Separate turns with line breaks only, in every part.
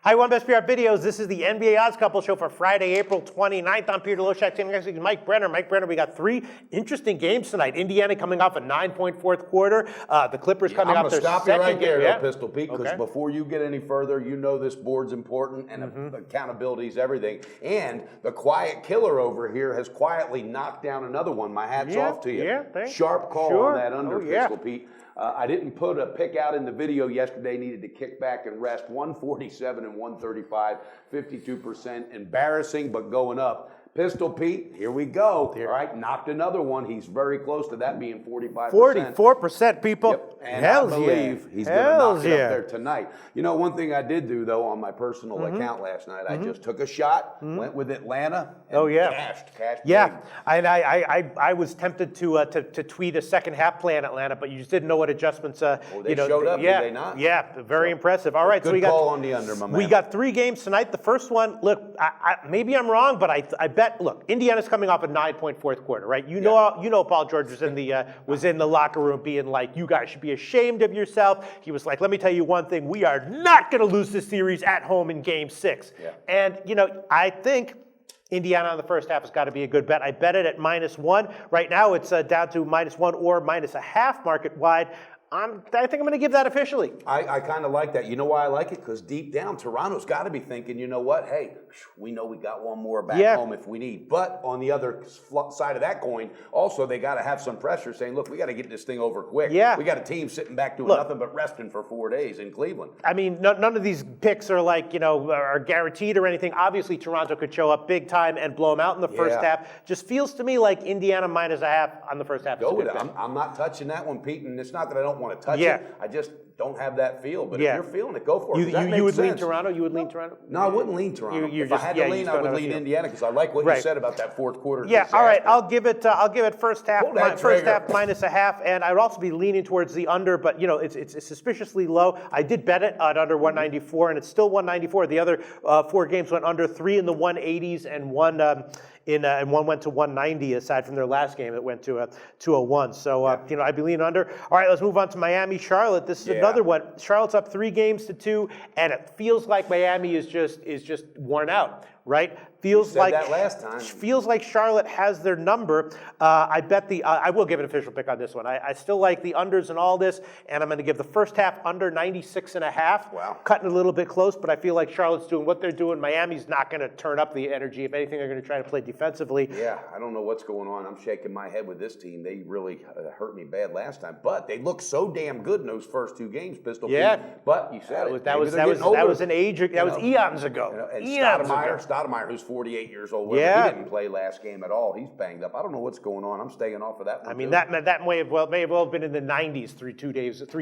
Hi, One Best PR Videos. This is the NBA Odds Couple Show for Friday, April 29th. I'm Peter Loshak. Team next week is Mike Brenner. Mike Brenner, we got three interesting games tonight. Indiana coming off a 9-point fourth quarter. The Clippers coming off their second game.
I'm going to stop you right there,
Yeah.
Pistol Pete, because before you get any further, you know this board's important and accountability is everything. And the quiet killer over here has quietly knocked down another one. My hat's off to you.
Yeah, thanks.
Sharp call on that under,
yeah.
Pistol Pete. I didn't put a pick out in the video yesterday, needed to kick back and rest. 147 and 135, 52%. Embarrassing, but going up. Pistol Pete, here we go. All right, knocked another one. He's very close to that being 45%.
44%, people.
Yep. And
Hells
I believe he's going to knock it up there tonight. You know, one thing I did do, though, on my personal account last night, I just took a shot, went with Atlanta, and cashed
Yeah,
big.
and I was tempted to tweet a second half play in Atlanta, but you just didn't know what adjustments.
They showed up,
yeah,
did they not?
Yeah, very impressive. All right,
Good
so we got
call on the under, my man.
We got three games tonight. The first one, look, maybe I'm wrong, but I bet. Look, Indiana's coming off a 9-point fourth quarter, right? You know, Paul George was in the locker room being like, "You guys should be ashamed of yourself." He was like, "Let me tell you one thing: we are not going to lose this series at home in Game 6."
Yeah.
And I think Indiana in the first half has got to be a good bet. I bet it at -1. Right now, it's down to -1 or -0.5 market wide. I think I'm going to give that officially.
I kind of like that. You know why I like it? Because deep down, Toronto's got to be thinking, you know what? Hey, we know we got one more back home if we need. But on the other side of that coin, also they got to have some pressure saying, look, we got to get this thing over quick.
Yeah.
We got a team sitting back doing nothing but resting for 4 days in Cleveland.
I mean, none of these picks are like, are guaranteed or anything. Obviously, Toronto could show up big time and blow them out in the first half. Just feels to me like Indiana -0.5 on the first half.
Go with it. I'm not touching that one, Pete, and it's not that I don't want to touch it. I just don't have that feel. But if you're feeling it, go for it.
You would lean Toronto? You would lean Toronto?
No, I wouldn't lean Toronto. If I had to lean, I would lean Indiana because I like what you said about that fourth quarter.
Yeah, all right. I'll give it first half -0.5, and I'd also be leaning towards the under, but it's suspiciously low. I did bet it at under 194, and it's still 194. The other 4 games went under, 3 in the 180s, and one went to 190. Aside from their last game, it went to 201. So I'd be leaning under. All right, let's move on to Miami, Charlotte. This is another one. Charlotte's up 3 games to 2, and it feels like Miami is just worn out. Right? Feels like
that last time.
Feels like Charlotte has their number. I bet I will give an official pick on this one. I still like the unders and all this, and I'm going to give the first half under 96.5.
Wow.
Cutting a little bit close, but I feel like Charlotte's doing what they're doing. Miami's not going to turn up the energy. If anything, they're going to try to play defensively.
Yeah, I don't know what's going on. I'm shaking my head with this team. They really hurt me bad last time, but they looked so damn good in those first 2 games, Pistol.
Yeah.
Pete. But you said
that was an age. That was eons ago.
And
eons
Stoudemire, who's 48 years old. He didn't play last game at all. He's banged up. I don't know what's going on. I'm staying off of that one.
I mean, that may have well been in the 90s 3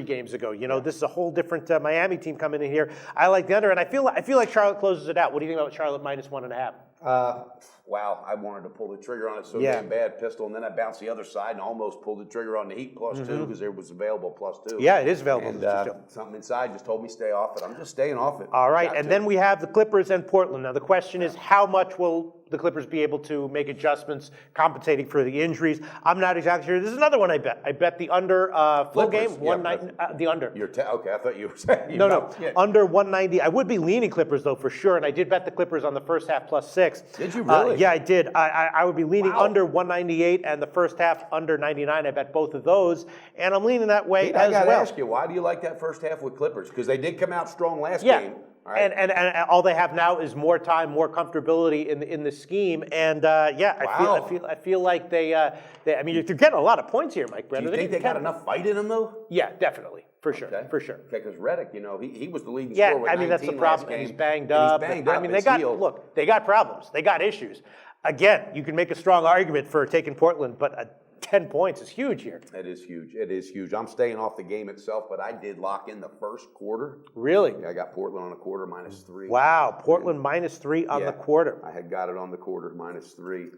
games ago. This is a whole different Miami team coming in here. I like the under, and I feel like Charlotte closes it out. What do you think about Charlotte -1.5?
Wow, I wanted to pull the trigger on it so damn bad, Pistol, and then I bounced the other side and almost pulled the trigger on the Heat +2 because there was available +2.
Yeah, it is available.
And something inside just told me stay off it. I'm just staying off it.
All right, and then we have the Clippers and Portland. Now the question is, how much will the Clippers be able to make adjustments compensating for the injuries? I'm not exactly sure. This is another one I bet. I bet the under full
Clippers,
game, 190, the under.
Okay, I thought you were saying.
No, under 190. I would be leaning Clippers, though, for sure, and I did bet the Clippers on the first half +6.
Did you really?
Yeah, I did. I would be leaning under 198 and the first half under 99. I bet both of those, and I'm leaning that way as well.
I got to ask you, why do you like that first half with Clippers? Because they did come out strong last game.
Right. And all they have now is more time, more comfortability in the scheme, and I feel like they I mean, you're getting a lot of points here, Mike Brenner.
Do you think they got enough fight in them though?
Yeah, definitely, for sure. Okay,
because Redick, he was the leading scorer with 19
I mean, that's the problem.
Last game.
He's banged up. I mean, they got problems. They got issues. Again, you can make a strong argument for taking Portland, but 10 points is huge here.
It is huge. It is huge. I'm staying off the game itself, but I did lock in the first quarter.
Really?
I got Portland on a quarter -3.
Wow, Portland -3 on the quarter.
I had got it on the quarter -3.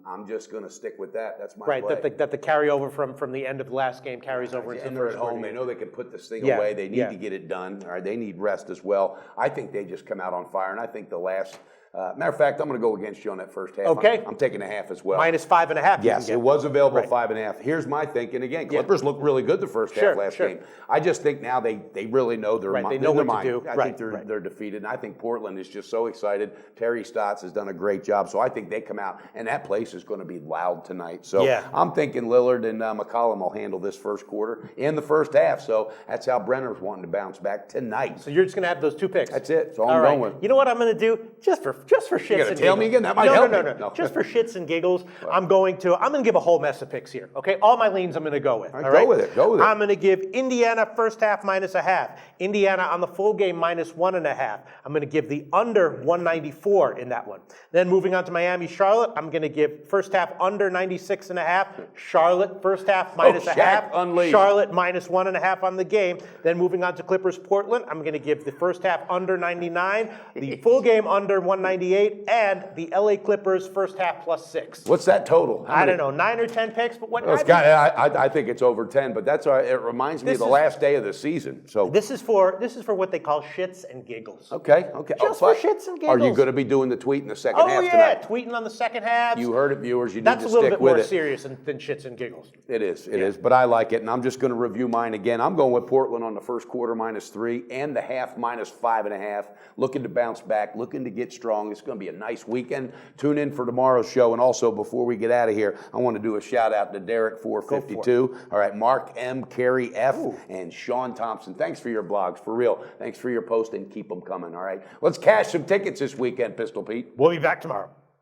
I'm just going to stick with that. That's my
play.
Right,
that the carryover from the end of the last game carries over into the first
home.
quarter.
They know they can put this thing away. They need to get it done. All right, they need rest as well. I think they just come out on fire, and I think the last Matter of fact, I'm going to go against you on that first half.
Okay.
I'm taking a half as well.
Minus 5.5.
Yes, it was available 5.5. Here's my thinking. Again, Clippers looked really good the first half last game. I just think now they really know their mind.
They know what to do.
I think they're defeated, and I think Portland is just so excited. Terry Stotts has done a great job, so I think they come out, and that place is going to be loud tonight. So I'm thinking Lillard and McCollum will handle this first quarter and the first half. So that's how Brenner's wanting to bounce back tonight.
So you're just going to have those 2 picks.
That's it. That's all I'm going with.
You know what I'm going to do? Just for shits and giggles.
Tell me again. That might help.
No. Just for shits and giggles, I'm going to give a whole mess of picks here. Okay, all my leans I'm going to go with.
All right, go with it. Go with it.
I'm going to give Indiana first half minus a half. Indiana on the full game minus 1.5. I'm going to give the under 194 in that one. Then moving on to Miami, Charlotte, I'm going to give first half under 96.5. Charlotte first half minus a half.
Unleashed.
Charlotte minus 1.5 on the game. Then moving on to Clippers, Portland, I'm going to give the first half under 99, the full game under 198, and the LA Clippers first half plus 6.
What's that total?
I don't know, 9 or 10 picks, but what?
I think it's over 10, but that's it reminds me of the last day of the season. So
this is for what they call shits and giggles.
Okay.
Just for shits and giggles.
Are you going to be doing the tweet in the second half tonight?
Oh yeah, tweeting on the second half.
You heard it, viewers. You need
That's
to
a little
stick
bit
with
more
it.
serious than shits and giggles.
It is, but I like it, and I'm just going to review mine again. I'm going with Portland on the first quarter minus 3 and the half minus 5.5. Looking to bounce back, looking to get strong. It's going to be a nice weekend. Tune in for tomorrow's show, and also before we get out of here, I want to do a shout out to Derek 452. All right, Mark M, Carrie F, and Sean Thompson. Thanks for your blogs, for real. Thanks for your post, and keep them coming. All right, let's cash some tickets this weekend, Pistol Pete.
We'll be back tomorrow.